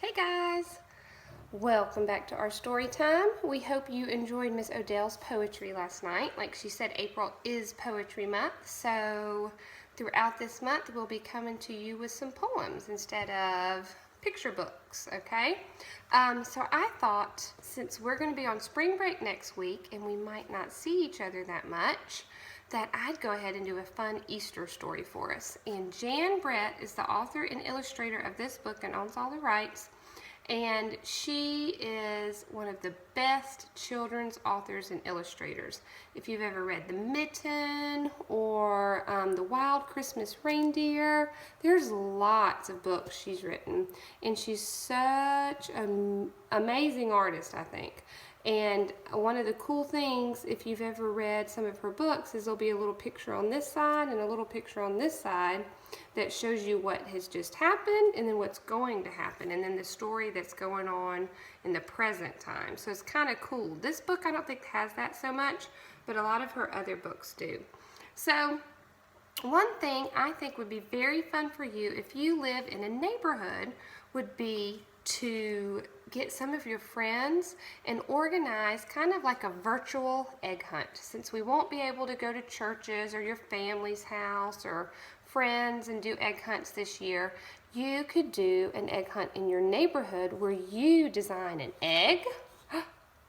Hey guys! Welcome back to our story time. We hope you enjoyed Miss Odell's poetry last night. Like she said, April is Poetry Month, so throughout this month we'll be coming to you with some poems instead of picture books, okay? So I thought, since we're going to be on spring break next week and we might not see each other that much, that I'd go ahead and do a fun Easter story for us. And Jan Brett is the author and illustrator of this book and owns all the rights. And she is one of the best children's authors and illustrators. If you've ever read The Mitten or The Wild Christmas Reindeer, there's lots of books she's written. And she's such an amazing artist, I think. And one of the cool things, if you've ever read some of her books, is there'll be a little picture on this side and a little picture on this side that shows you what has just happened and then what's going to happen, and then the story that's going on in the present time. So it's kind of cool. This book I don't think has that so much, but a lot of her other books do. So one thing I think would be very fun for you if you live in a neighborhood would be to get some of your friends and organize kind of like a virtual egg hunt. Since we won't be able to go to churches or your family's house or friends and do egg hunts this year, you could do an egg hunt in your neighborhood where you design an egg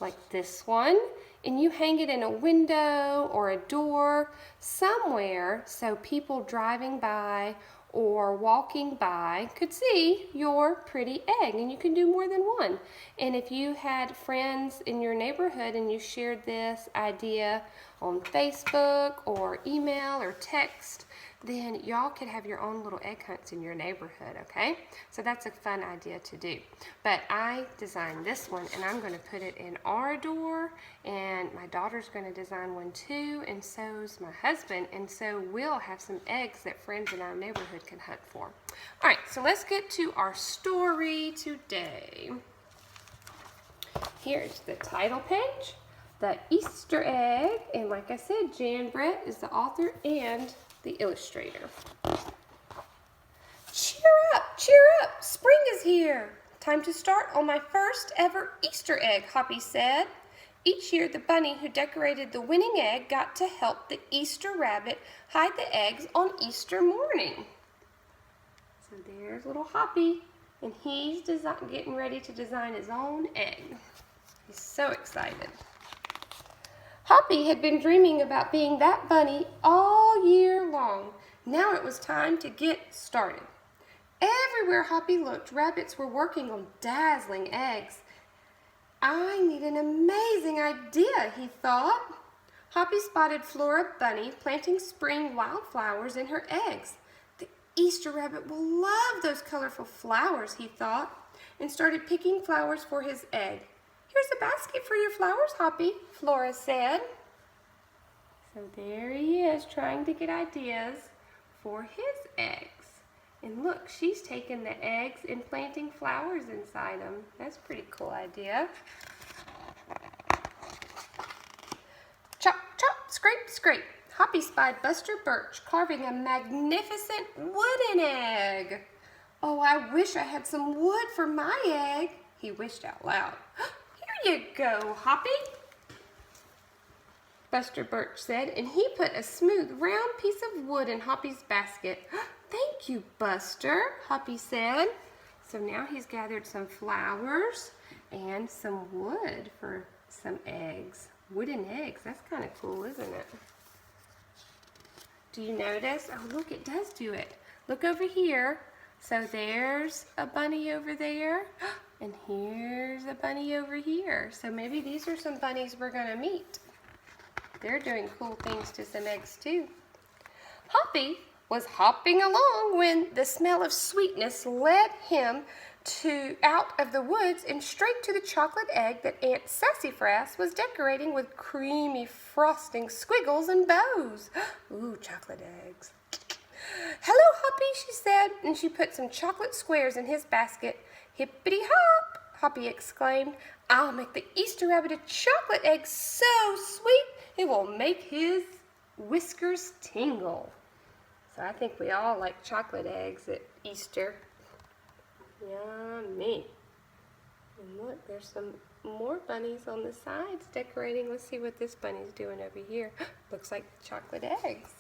like this one, and you hang it in a window or a door somewhere so people driving by or walking by could see your pretty egg, and you can do more than one. And if you had friends in your neighborhood and you shared this idea on Facebook or email or text, then y'all could have your own little egg hunts in your neighborhood, okay? So that's a fun idea to do. But I designed this one, and I'm going to put it in our door, and my daughter's going to design one too, and so's my husband, and so we'll have some eggs that friends in our neighborhood can hunt for. All right, so let's get to our story today. Here's the title page, The Easter Egg, and like I said, Jan Brett is the author and the illustrator. Cheer up, spring is here. Time to start on my first ever Easter egg, Hoppy said. Each year the bunny who decorated the winning egg got to help the Easter rabbit hide the eggs on Easter morning. So there's little Hoppy, and he's getting ready to design his own egg. He's so excited. Hoppy had been dreaming about being that bunny all year long. Now it was time to get started. Everywhere Hoppy looked, rabbits were working on dazzling eggs. I need an amazing idea, he thought. Hoppy spotted Flora Bunny planting spring wildflowers in her eggs. The Easter rabbit will love those colorful flowers, he thought, and started picking flowers for his egg. Here's a basket for your flowers, Hoppy, Flora said. So there he is, trying to get ideas for his eggs. And look, she's taking the eggs and planting flowers inside them. That's a pretty cool idea. Chop, chop, scrape, scrape. Hoppy spied Buster Birch carving a magnificent wooden egg. Oh, I wish I had some wood for my egg, he wished out loud. Here you go, Hoppy, Buster Birch said, and he put a smooth, round piece of wood in Hoppy's basket. Thank you, Buster, Hoppy said. So now he's gathered some flowers and some wood for some eggs. Wooden eggs, that's kind of cool, isn't it? Do you notice? Oh, look, it does do it. Look over here. So there's a bunny over there, and here's a bunny over here. So maybe these are some bunnies we're going to meet. They're doing cool things to some eggs too. Hoppy was hopping along when the smell of sweetness led him out of the woods and straight to the chocolate egg that Aunt Sassafras was decorating with creamy frosting, squiggles, and bows. Ooh, chocolate eggs. Hello, Hoppy, she said, and she put some chocolate squares in his basket. Hippity hop, Hoppy exclaimed. I'll make the Easter rabbit a chocolate egg so sweet it will make his whiskers tingle. So I think we all like chocolate eggs at Easter. Yummy. And look, there's some more bunnies on the sides decorating. Let's see what this bunny's doing over here. Looks like chocolate eggs.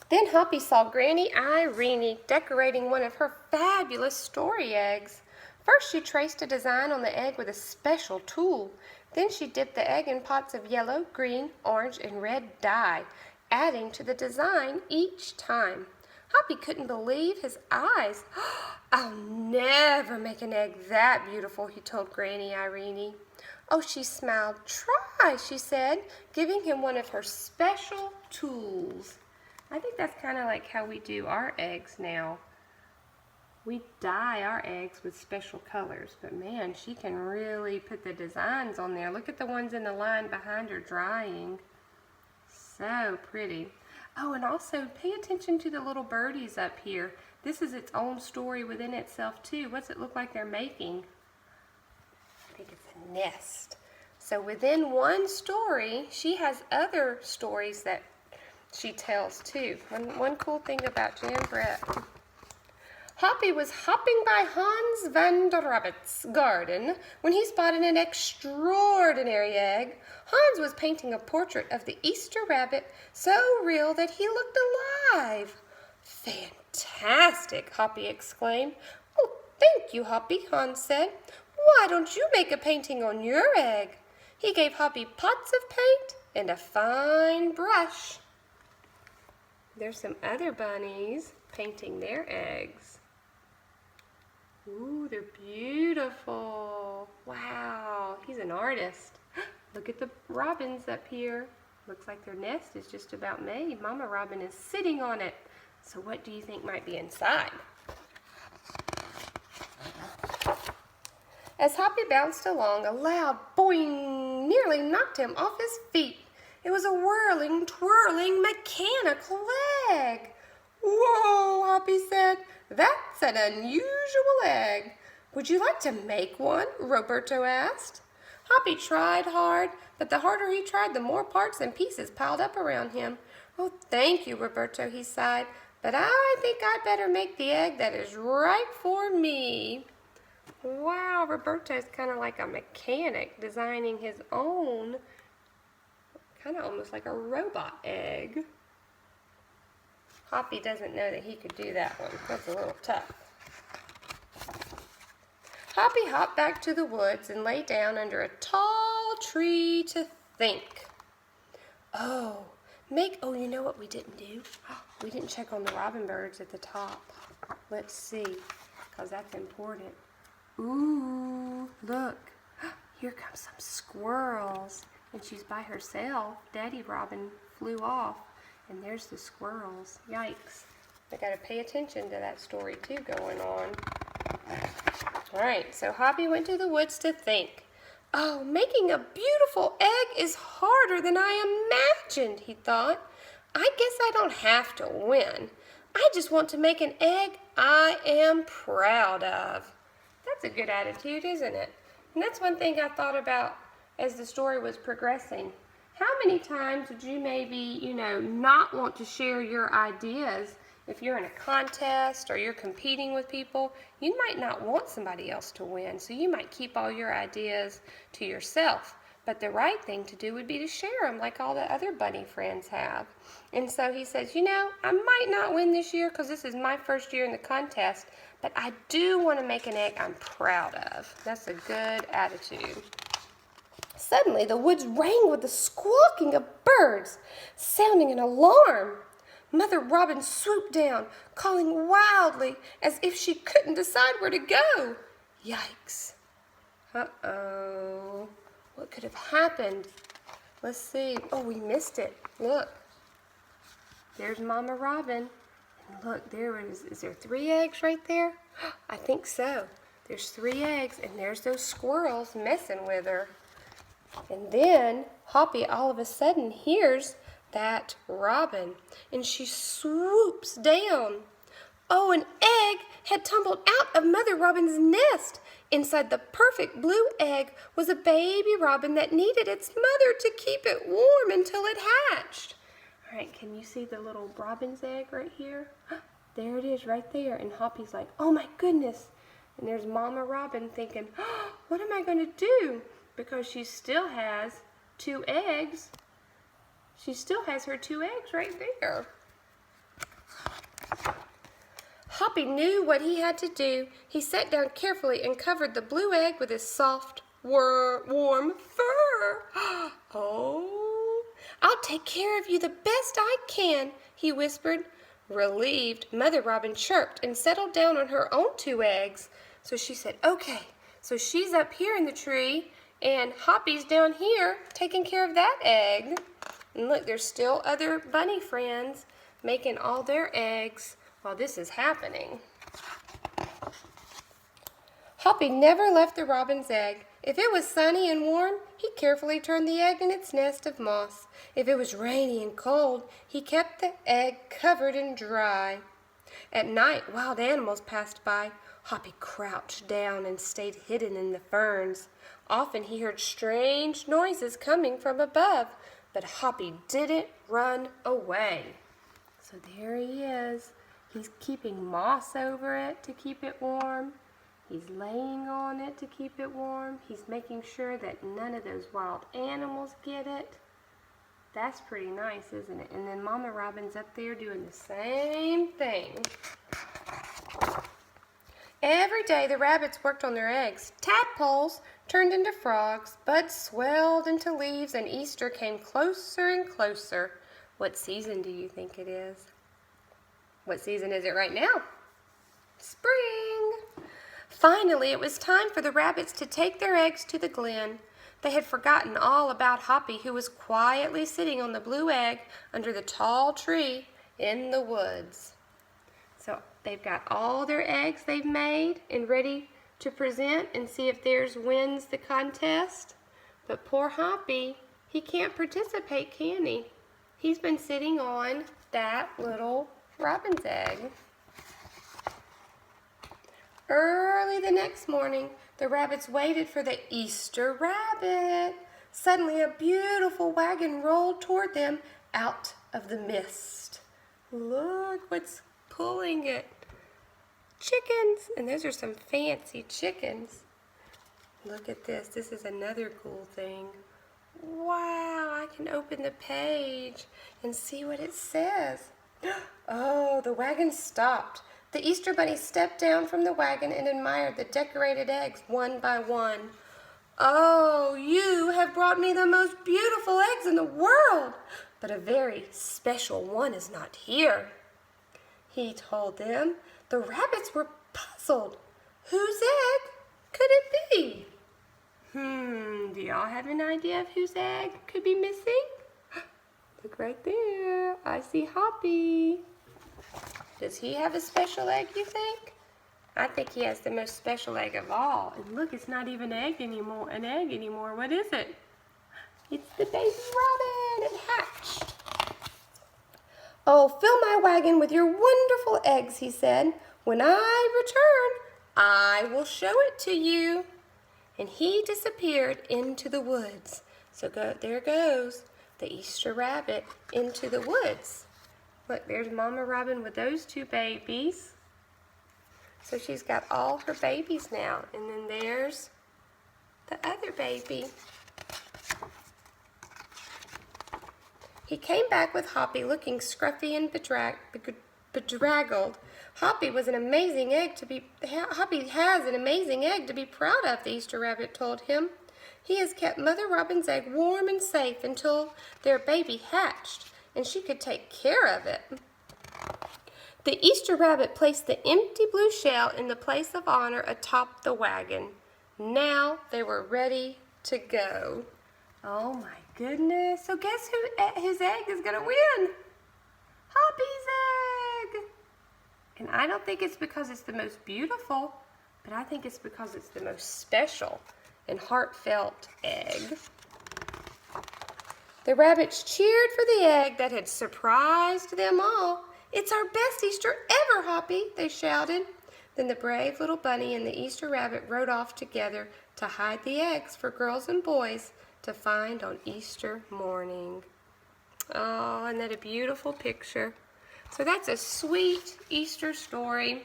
Then Hoppy saw Granny Irene decorating one of her fabulous story eggs. First, she traced a design on the egg with a special tool. Then she dipped the egg in pots of yellow, green, orange, and red dye, adding to the design each time. Hoppy couldn't believe his eyes. "I'll never make an egg that beautiful," he told Granny Irene. "Oh," she smiled. "Try," she said, giving him one of her special tools. I think that's kind of like how we do our eggs now. We dye our eggs with special colors, but man, she can really put the designs on there. Look at the ones in the line behind her drying. So pretty. Oh, and also pay attention to the little birdies up here. This is its own story within itself too. What's it look like they're making? I think it's a nest. So within one story, she has other stories that she tells too. One cool thing about Jan Brett. Hoppy was hopping by Hans van der Rabbit's garden when he spotted an extraordinary egg. Hans was painting a portrait of the Easter rabbit so real that he looked alive. "Fantastic!" Hoppy exclaimed. "Oh, thank you, Hoppy," Hans said. "Why don't you make a painting on your egg?" He gave Hoppy pots of paint and a fine brush. There's some other bunnies painting their eggs. Ooh, they're beautiful. Wow, he's an artist. Look at the robins up here. Looks like their nest is just about made. Mama Robin is sitting on it. So what do you think might be inside? As Hoppy bounced along, a loud boing nearly knocked him off his feet. It was a whirling, twirling, mechanical egg. "Whoa," Hoppy said. "That's an unusual egg. Would you like to make one?" Roberto asked. Hoppy tried hard, but the harder he tried, the more parts and pieces piled up around him. "Oh, thank you, Roberto," he sighed, "but I think I'd better make the egg that is right for me." Wow, Roberto's kind of like a mechanic designing his own, kind of almost like a robot egg. Hoppy doesn't know that he could do that one. That's a little tough. Hoppy hopped back to the woods and lay down under a tall tree to think. Oh, you know what we didn't do? We didn't check on the robin birds at the top. Let's see, because that's important. Ooh, look. Here comes some squirrels. And she's by herself. Daddy Robin flew off. And there's the squirrels. Yikes. I gotta pay attention to that story too going on. Alright, so Hoppy went to the woods to think. "Oh, making a beautiful egg is harder than I imagined," he thought. "I guess I don't have to win. I just want to make an egg I am proud of." That's a good attitude, isn't it? And that's one thing I thought about as the story was progressing. How many times would you maybe, not want to share your ideas if you're in a contest or you're competing with people? You might not want somebody else to win, so you might keep all your ideas to yourself. But the right thing to do would be to share them like all the other bunny friends have. And so he says, I might not win this year because this is my first year in the contest, but I do want to make an egg I'm proud of. That's a good attitude. Suddenly, the woods rang with the squawking of birds, sounding an alarm. Mother Robin swooped down, calling wildly as if she couldn't decide where to go. Yikes. Uh-oh. What could have happened? Let's see. Oh, we missed it. Look. There's Mama Robin. And look, there is there 3 eggs right there? I think so. There's 3 eggs, and there's those squirrels messing with her. And then Hoppy all of a sudden hears that robin, and she swoops down. Oh, an egg had tumbled out of Mother Robin's nest. Inside the perfect blue egg was a baby robin that needed its mother to keep it warm until it hatched. All right, can you see the little robin's egg right here? There it is right there. And Hoppy's like, oh my goodness. And there's Mama Robin thinking, oh, what am I going to do? Because she still has 2 eggs. She still has her 2 eggs right there. Hoppy knew what he had to do. He sat down carefully and covered the blue egg with his soft, warm fur. Oh, I'll take care of you the best I can, he whispered. Relieved, Mother Robin chirped and settled down on her own 2 eggs. So she said, okay, so she's up here in the tree, and Hoppy's down here taking care of that egg. And look, there's still other bunny friends making all their eggs while this is happening. Hoppy never left the robin's egg. If it was sunny and warm, he carefully turned the egg in its nest of moss. If it was rainy and cold, he kept the egg covered and dry. At night, wild animals passed by. Hoppy crouched down and stayed hidden in the ferns. Often he heard strange noises coming from above, but Hoppy didn't run away. So there he is. He's keeping moss over it to keep it warm. He's laying on it to keep it warm. He's making sure that none of those wild animals get it. That's pretty nice, isn't it? And then Mama Robin's up there doing the same thing. Every day the rabbits worked on their eggs. Tadpoles turned into frogs, buds swelled into leaves, and Easter came closer and closer. What season do you think it is? What season is it right now? Spring! Finally, it was time for the rabbits to take their eggs to the glen. They had forgotten all about Hoppy, who was quietly sitting on the blue egg under the tall tree in the woods. So they've got all their eggs they've made and ready to present and see if theirs wins the contest. But poor Hoppy, he can't participate, can he? He's been sitting on that little robin's egg. Early the next morning, the rabbits waited for the Easter rabbit. Suddenly, a beautiful wagon rolled toward them out of the mist. Look what's pulling it. Chickens, and those are some fancy chickens. Look at this. This is another cool thing. Wow, I can open the page and see what it says. Oh, the wagon stopped. The Easter Bunny stepped down from the wagon and admired the decorated eggs one by one. Oh, you have brought me the most beautiful eggs in the world, but a very special one is not here, he told them. The rabbits were puzzled. Whose egg could it be? Do y'all have an idea of whose egg could be missing? Look right there. I see Hoppy. Does he have a special egg, you think? I think he has the most special egg of all. And look, it's not even an egg anymore. What is it? It's the baby robin. It hatched. Oh, fill my wagon with your wonderful eggs, he said. When I return, I will show it to you. And he disappeared into the woods. So there goes the Easter rabbit into the woods. Look, there's Mama Robin with those 2 babies. So she's got all her babies now. And then there's the other baby. He came back with Hoppy looking scruffy and bedraggled. Hoppy has an amazing egg to be proud of, the Easter rabbit told him. He has kept Mother Robin's egg warm and safe until their baby hatched, and she could take care of it. The Easter rabbit placed the empty blue shell in the place of honor atop the wagon. Now they were ready to go. Oh my goodness. So guess whose egg is going to win? Hoppy's egg. And I don't think it's because it's the most beautiful, but I think it's because it's the most special and heartfelt egg. The rabbits cheered for the egg that had surprised them all. It's our best Easter ever, Hoppy, they shouted. Then the brave little bunny and the Easter rabbit rode off together to hide the eggs for girls and boys to find on Easter morning. Oh, isn't that a beautiful picture? So that's a sweet Easter story.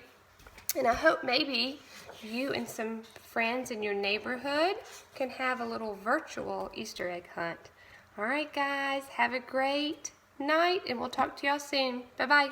And I hope maybe you and some friends in your neighborhood can have a little virtual Easter egg hunt. All right, guys, have a great night, and we'll talk to y'all soon. Bye-bye.